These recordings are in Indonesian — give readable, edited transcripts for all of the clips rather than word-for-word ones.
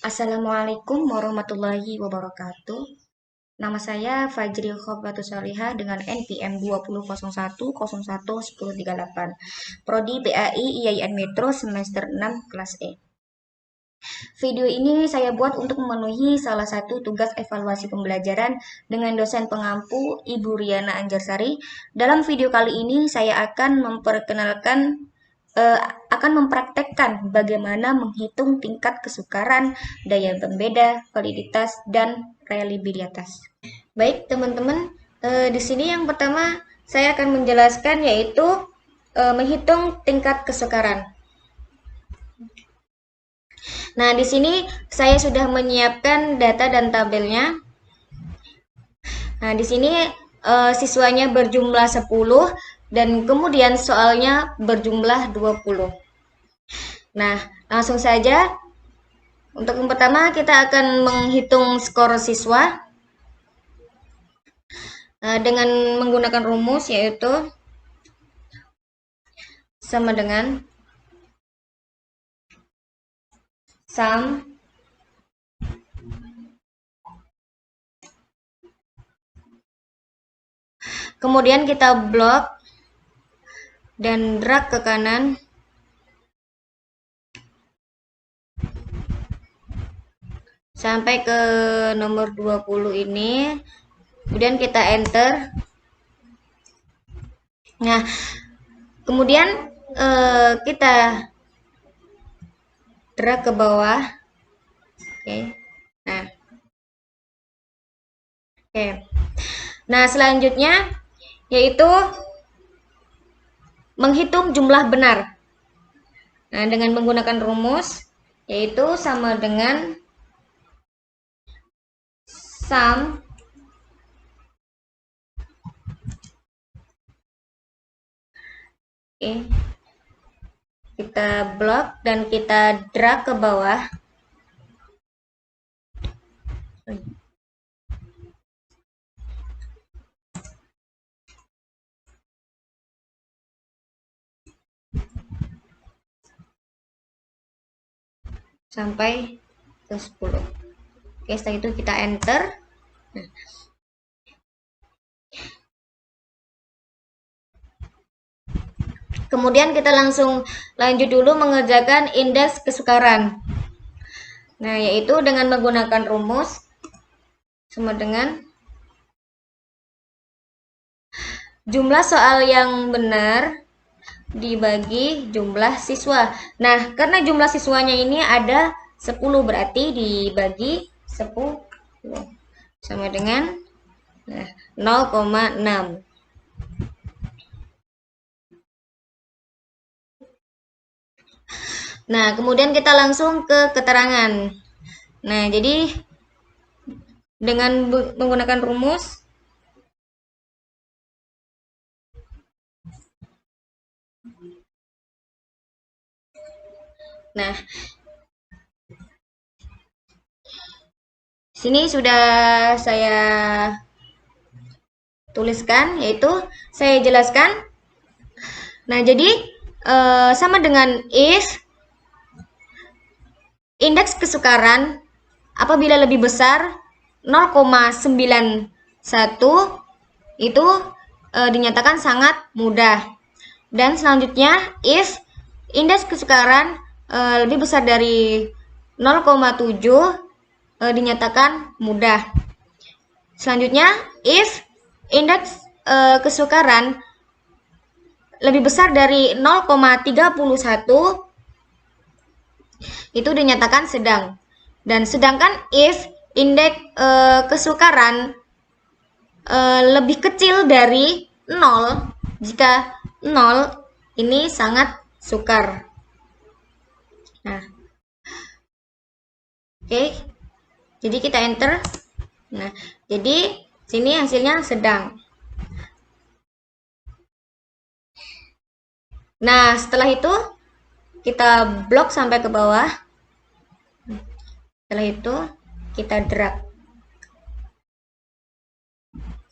Assalamualaikum warahmatullahi wabarakatuh. Nama saya Fajri Khobatus Salihah dengan NPM 2001011038. Prodi BAI IAIN Metro semester 6 kelas E. Video ini saya buat untuk memenuhi salah satu tugas evaluasi pembelajaran dengan dosen pengampu Ibu Riana Anjarsari. Dalam video kali ini saya akan mempraktekkan bagaimana menghitung tingkat kesukaran, daya pembeda, validitas, dan reliabilitas. Baik teman-teman, di sini yang pertama saya akan menjelaskan yaitu menghitung tingkat kesukaran. Nah, di sini saya sudah menyiapkan data dan tabelnya. Nah, di sini siswanya berjumlah 10 dan kemudian soalnya berjumlah 20. Nah, langsung saja. Untuk yang pertama kita akan menghitung skor siswa dengan menggunakan rumus yaitu sama dengan sum kemudian kita blok dan drag ke kanan sampai ke nomor 20 ini, kemudian kita enter. Nah, kemudian kita drag ke bawah. Oke. Nah, selanjutnya yaitu menghitung jumlah benar. Nah, dengan menggunakan rumus yaitu sama dengan sum kita blok dan kita drag ke bawah. Sampai ke 10. Oke, setelah itu kita enter. Kemudian kita langsung lanjut dulu mengerjakan indeks kesukaran. Nah, yaitu dengan menggunakan rumus sama dengan jumlah soal yang benar dibagi jumlah siswa. Nah, karena jumlah siswanya ini ada 10, berarti dibagi 10 sama dengan 0,6. Nah, kemudian kita langsung ke keterangan. Nah, jadi dengan menggunakan rumus nah, sini sudah saya tuliskan, yaitu saya jelaskan. Nah, jadi sama dengan if indeks kesukaran apabila lebih besar 0,91 itu dinyatakan sangat mudah. Dan selanjutnya if indeks kesukaran lebih besar dari 0,7 dinyatakan mudah. Selanjutnya if indeks kesukaran lebih besar dari 0,31 itu dinyatakan sedang. Dan sedangkan if indeks kesukaran lebih kecil dari 0, jika 0 ini sangat sukar. Nah, oke. Jadi kita enter. Nah, jadi sini hasilnya sedang. Nah, setelah itu kita blok sampai ke bawah. Setelah itu kita drag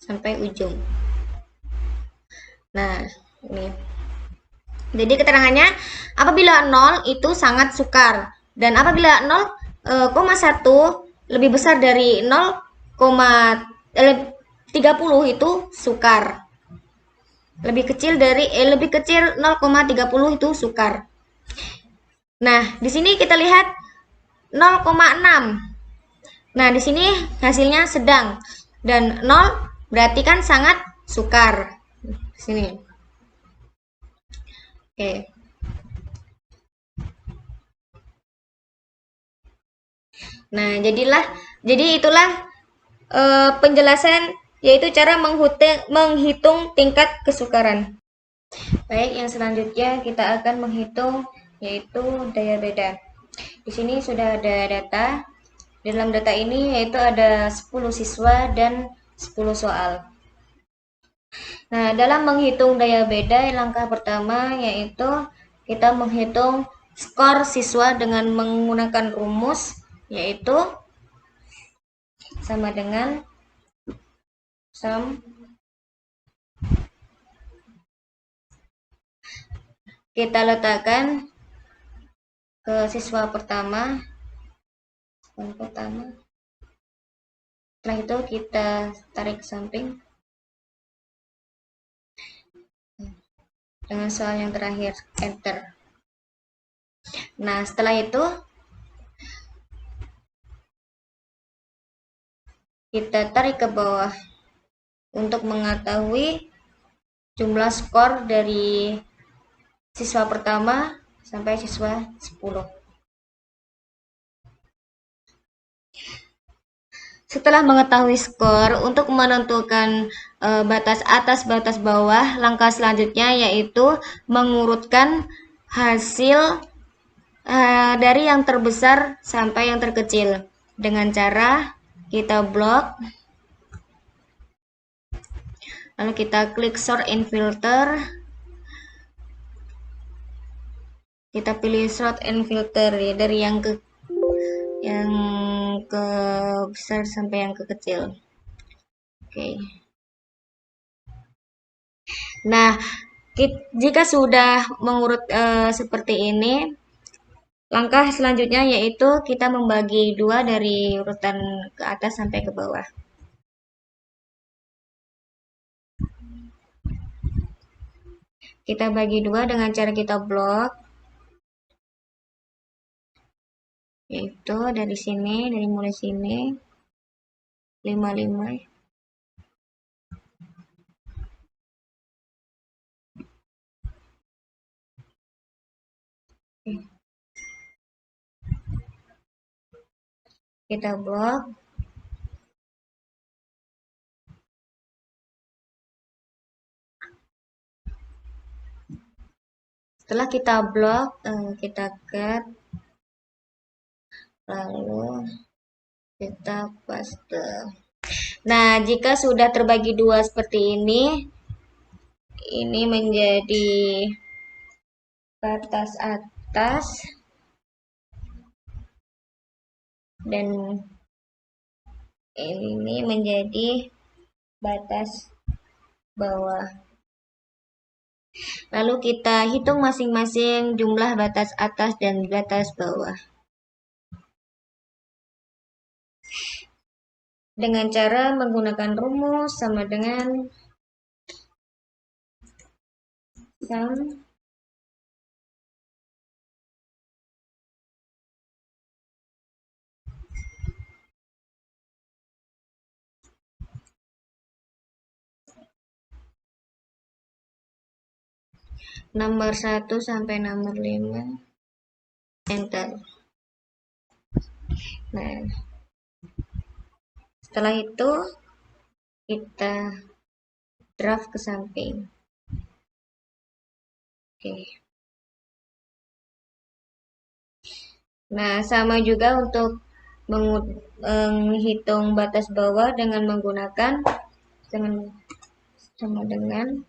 sampai ujung. Nah, ini. Jadi keterangannya apabila 0 itu sangat sukar dan apabila 0 0,1 lebih besar dari 0,30 itu sukar. Lebih kecil 0,30 itu sukar. Nah, di sini kita lihat 0,6. Nah, di sini hasilnya sedang dan 0 berarti kan sangat sukar. Di sini. Oke. Nah, jadi itulah penjelasan yaitu cara menghitung tingkat kesukaran. Baik, yang selanjutnya kita akan menghitung yaitu daya beda. Di sini sudah ada data. Dalam data ini yaitu ada 10 siswa dan 10 soal. Nah, dalam menghitung daya beda, langkah pertama yaitu kita menghitung skor siswa dengan menggunakan rumus yaitu sama dengan sum kita letakkan ke siswa pertama. Setelah itu kita tarik ke samping dengan soal yang terakhir, enter. Nah, setelah itu kita tarik ke bawah untuk mengetahui jumlah skor dari siswa pertama sampai siswa 10. Setelah mengetahui skor, untuk menentukan batas atas batas bawah, langkah selanjutnya yaitu mengurutkan hasil dari yang terbesar sampai yang terkecil dengan cara kita blok, lalu kita klik sort and filter, kita pilih sort and filter ya, dari yang ke besar sampai yang ke kecil. Oke. Nah, jika sudah mengurut seperti ini, langkah selanjutnya yaitu kita membagi dua dari urutan ke atas sampai ke bawah. Kita bagi dua dengan cara kita blok, yaitu dari sini, dari mulai sini, 55. Kita blok. Setelah kita blok, kita cut, lalu kita paste. Nah, jika sudah terbagi dua seperti ini menjadi batas atas dan ini menjadi batas bawah. Lalu kita hitung masing-masing jumlah batas atas dan batas bawah. Dengan cara menggunakan rumus sama dengan sum nomor 1 sampai nomor 5, enter. Nah, setelah itu kita draft ke samping. Oke. Nah, sama juga untuk menghitung batas bawah dengan menggunakan sama dengan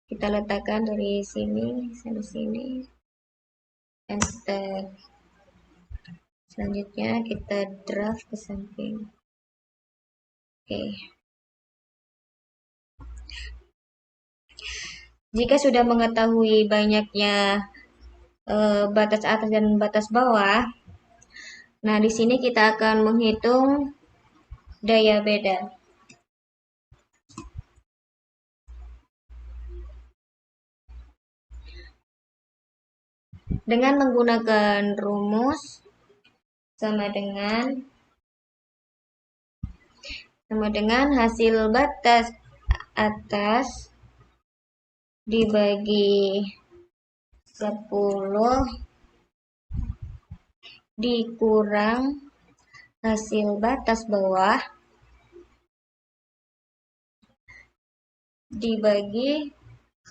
kita letakkan dari sini sampai sini, enter. Selanjutnya kita draft ke samping. Oke. Jika sudah mengetahui banyaknya batas atas dan batas bawah, nah di sini kita akan menghitung daya beda. Dengan menggunakan rumus sama dengan hasil batas atas dibagi 10 dikurang hasil batas bawah dibagi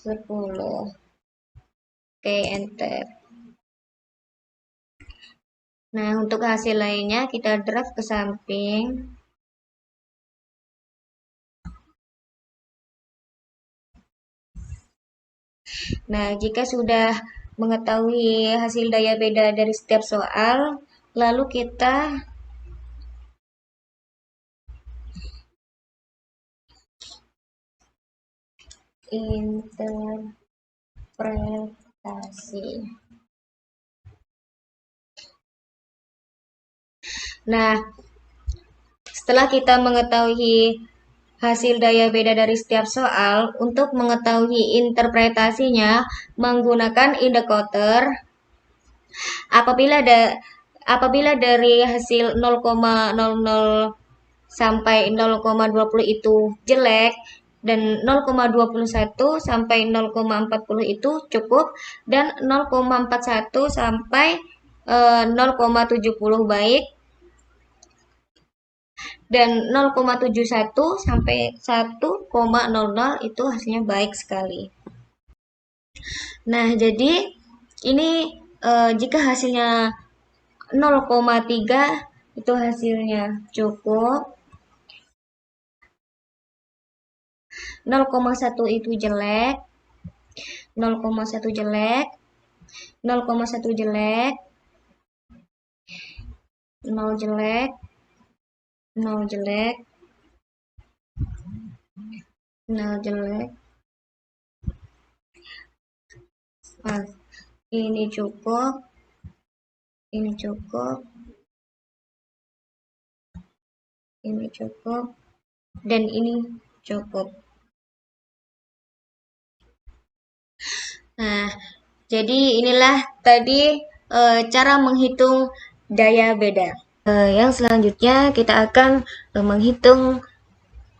10. Oke, enter. Nah, untuk hasil lainnya kita drag ke samping. Nah, jika sudah mengetahui hasil daya beda dari setiap soal, lalu kita interpretasi. Nah, setelah kita mengetahui hasil daya beda dari setiap soal, untuk mengetahui interpretasinya menggunakan indikator apabila dari hasil 0,00 sampai 0,20 itu jelek dan 0,21 sampai 0,40 itu cukup dan 0,41 sampai 0,70 baik dan 0,71 sampai 1,00 itu hasilnya baik sekali. Nah, jadi ini jika hasilnya 0,3 itu hasilnya cukup, 0,1 itu jelek, 0,1 jelek, 0,1 jelek, 0 jelek, 0 jelek, 0 jelek. Nah, ini cukup, ini cukup, ini cukup, dan ini cukup. Nah, jadi inilah tadi cara menghitung daya beda. Yang selanjutnya kita akan menghitung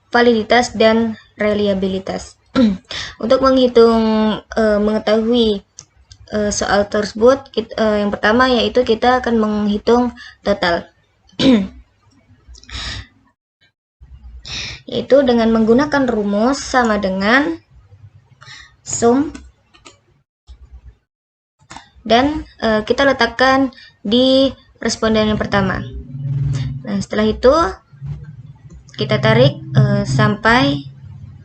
validitas dan reliabilitas. Untuk mengetahui soal tersebut, yang pertama yaitu kita akan menghitung total. Yaitu dengan menggunakan rumus sama dengan sum dan kita letakkan di responden yang pertama. Nah, setelah itu kita tarik sampai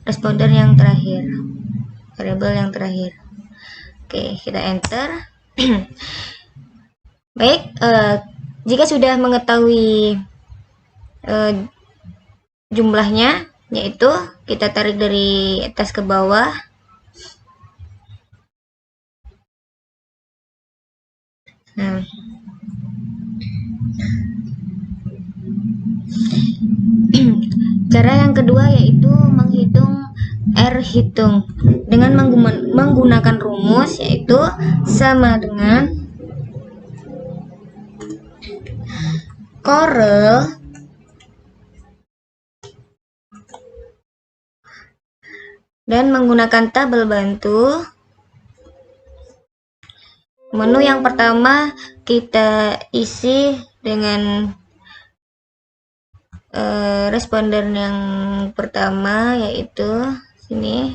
responden yang terakhir, variabel yang terakhir. Oke, kita enter. Baik, jika sudah mengetahui jumlahnya, yaitu kita tarik dari atas ke bawah. Nah, cara yang kedua yaitu menghitung R hitung dengan menggunakan rumus yaitu sama dengan Corel dan menggunakan tabel bantu. Menu yang pertama kita isi dengan responden yang pertama yaitu sini.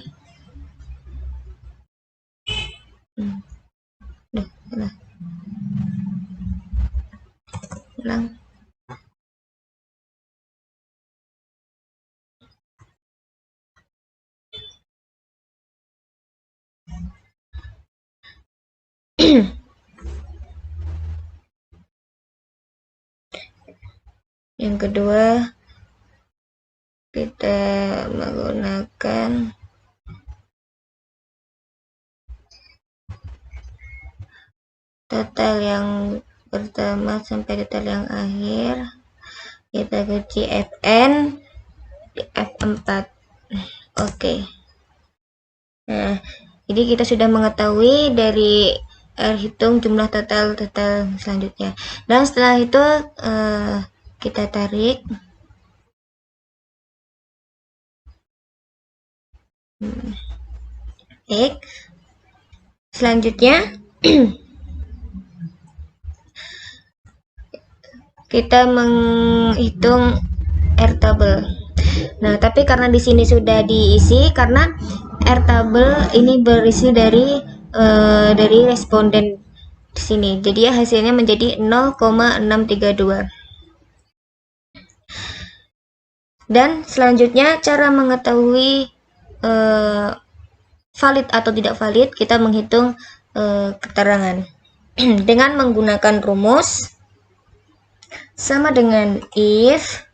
Ulang. Yang kedua kita menggunakan total yang pertama sampai total yang akhir, kita kunci Fn di F4. Oke. Nah, jadi kita sudah mengetahui dari hitung jumlah total selanjutnya. Dan setelah itu kita tarik. Baik. Selanjutnya kita menghitung airtable. Nah, tapi karena di sini sudah diisi, karena airtable ini berisi dari responden di sini. Jadi ya hasilnya menjadi 0,632. Dan selanjutnya cara mengetahui valid atau tidak valid, kita menghitung keterangan dengan menggunakan rumus sama dengan if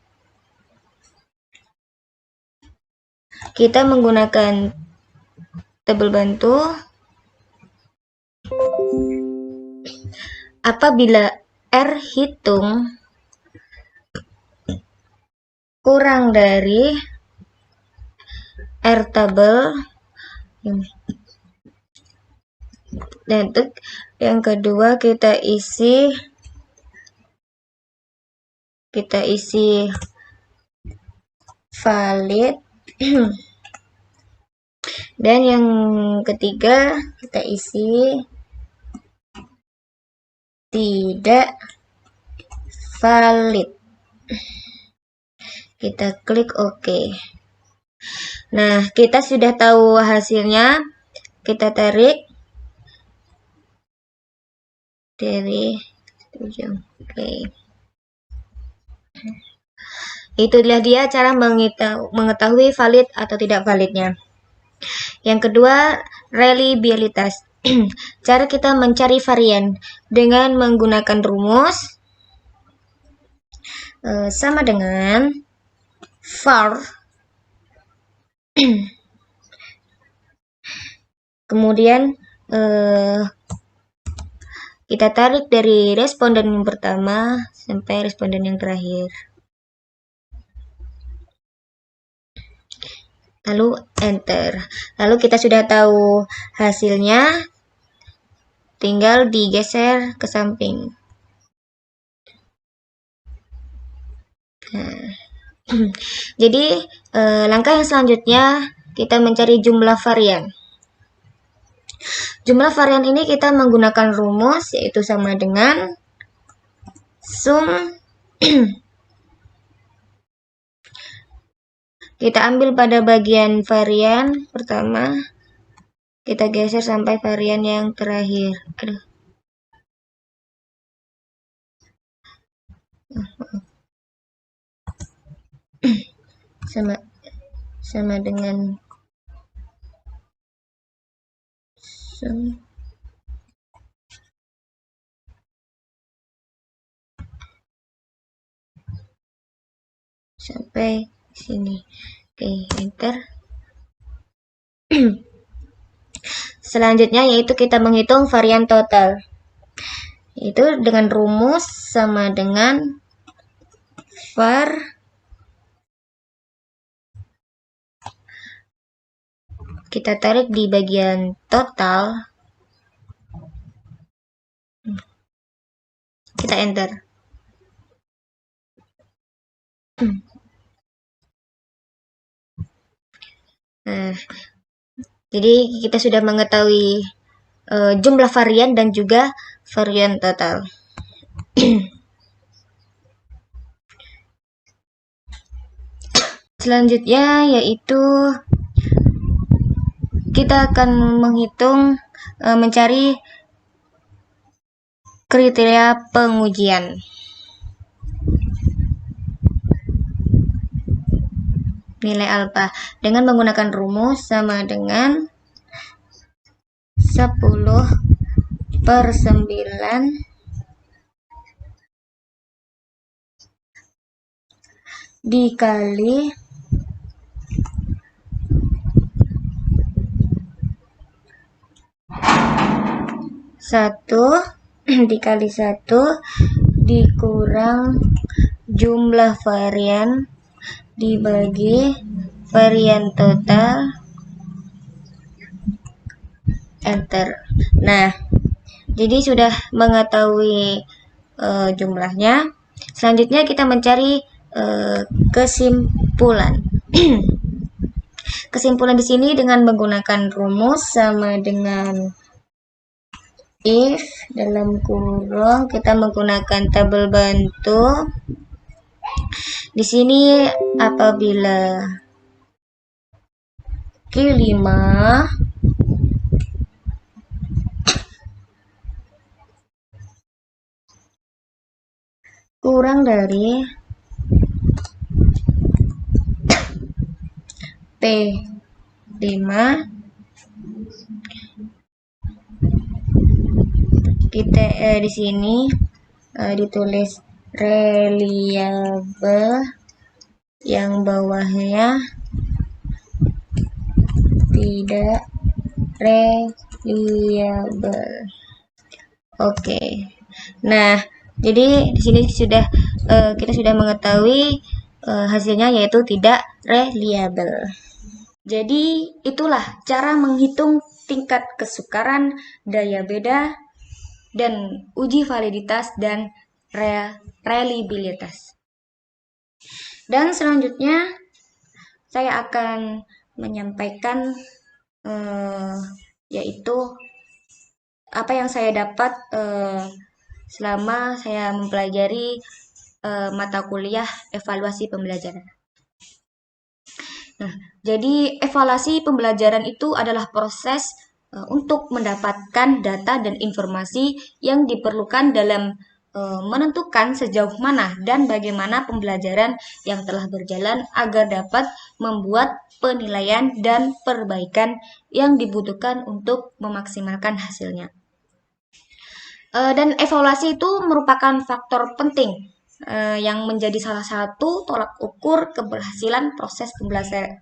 kita menggunakan tabel bantu apabila R hitung kurang dari R tabel. Dan untuk yang kedua kita isi valid. Dan yang ketiga kita isi tidak valid. Kita klik OK. Nah, kita sudah tahu hasilnya. Kita tarik dari ujung. Oke. Itulah dia cara mengetahui valid atau tidak validnya. Yang kedua, reliabilitas. Cara kita mencari varian dengan menggunakan rumus sama dengan var kemudian kita tarik dari responden yang pertama sampai responden yang terakhir. Lalu enter. Lalu kita sudah tahu hasilnya, tinggal digeser ke samping. Nah, jadi langkah yang selanjutnya kita mencari jumlah varian. Jumlah varian ini kita menggunakan rumus yaitu sama dengan sum. Kita ambil pada bagian varian pertama, kita geser sampai varian yang terakhir. Aduh. Sama dengan sum sampai sini. Oke, enter. Selanjutnya yaitu kita menghitung varian total. Itu dengan rumus sama dengan var kita tarik di bagian total. Kita enter. Nah, jadi kita sudah mengetahui jumlah varian dan juga varian total. Selanjutnya yaitu kita akan mencari kriteria pengujian. Nilai alfa dengan menggunakan rumus sama dengan 10/9 dikali 1 dikali 1 dikurang jumlah varian dibagi varian total, enter. Nah, jadi sudah mengetahui jumlahnya. Selanjutnya kita mencari kesimpulan. Kesimpulan di sini dengan menggunakan rumus sama dengan if dalam kurung, kita menggunakan tabel bantu. Di sini apabila Q5 kurang dari P5, kita di sini ditulis reliable, yang bawahnya tidak reliable. Oke. Nah, jadi di sini sudah kita sudah mengetahui hasilnya, yaitu tidak reliable. Jadi itulah cara menghitung tingkat kesukaran, daya beda, dan uji validitas dan reliabilitas. Dan selanjutnya saya akan menyampaikan yaitu apa yang saya dapat selama saya mempelajari mata kuliah evaluasi pembelajaran. Nah, jadi evaluasi pembelajaran itu adalah proses untuk mendapatkan data dan informasi yang diperlukan dalam menentukan sejauh mana dan bagaimana pembelajaran yang telah berjalan agar dapat membuat penilaian dan perbaikan yang dibutuhkan untuk memaksimalkan hasilnya. Dan evaluasi itu merupakan faktor penting yang menjadi salah satu tolak ukur keberhasilan proses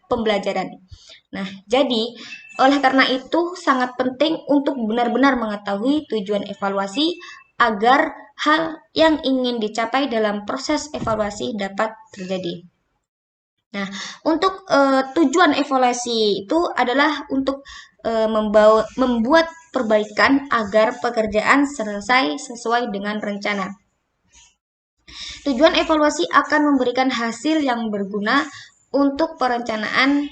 pembelajaran. Nah, jadi oleh karena itu sangat penting untuk benar-benar mengetahui tujuan evaluasi agar hal yang ingin dicapai dalam proses evaluasi dapat terjadi. Nah, untuk tujuan evaluasi itu adalah untuk membuat perbaikan agar pekerjaan selesai sesuai dengan rencana. Tujuan evaluasi akan memberikan hasil yang berguna untuk perencanaan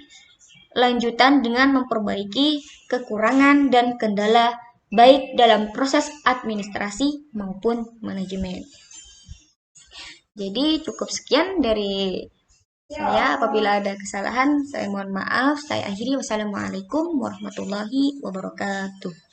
lanjutan dengan memperbaiki kekurangan dan kendala baik dalam proses administrasi maupun manajemen. Jadi cukup sekian dari saya. Apabila ada kesalahan, saya mohon maaf. Saya akhiri. Wassalamualaikum warahmatullahi wabarakatuh.